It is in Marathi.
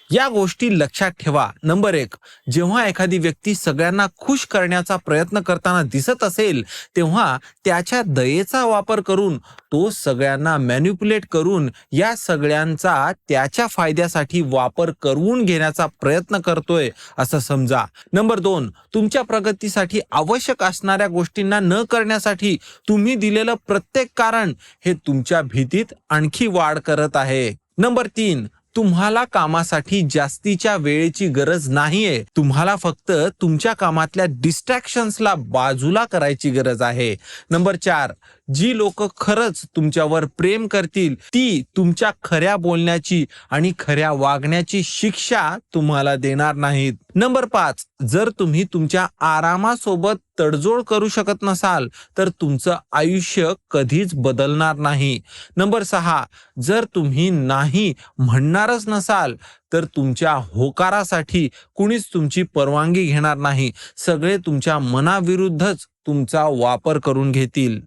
या गोष्टी लक्षात ठेवा. नंबर 1, जेव्हा एखादी व्यक्ती सगळ्यांना खुश करण्याचा प्रयत्न करताना दिसत असेल, तेव्हा त्याच्या दयेचा वापर करून तो सगळ्यांना मॅनिप्युलेट करून या सगळ्यांचा त्याच्या फायद्यासाठी वापर करून घेण्याचा प्रयत्न करतोय असं समजा. नंबर 2, तुमच्या प्रगतीसाठी आवश्यक असणाऱ्या गोष्टींना न करण्यासाठी तुम्ही दिलेलं प्रत्येक कारण हे तुमच्या भीतीत आणखी वाढ करत आहे. नंबर 3, तुम्हाला कामासाठी जास्तीच्या वेळेची गरज नाहीये. तुम्हाला फक्त तुमच्या कामातल्या डिस्ट्रॅक्शन्सला बाजूला करायची गरज आहे. नंबर 4, जी लोक खरंच तुमच्यावर प्रेम करतील ती तुमच्या खऱ्या बोलण्याची आणि खऱ्या वागण्याची शिक्षा तुम्हाला देणार नाहीत. नंबर 5, जर तुम्ही तुमच्या आरामासोबत तडजोड करू शकत नसाल तर तुमचं आयुष्य कधीच बदलणार नाही. नंबर 6, जर तुम्ही नाही म्हणणारच नसाल तर तुमच्या होकारासाठी कुणीच तुमची परवानगी घेणार नाही. सगळे तुमच्या मनाविरुद्धच तुमचा वापर करून घेतील.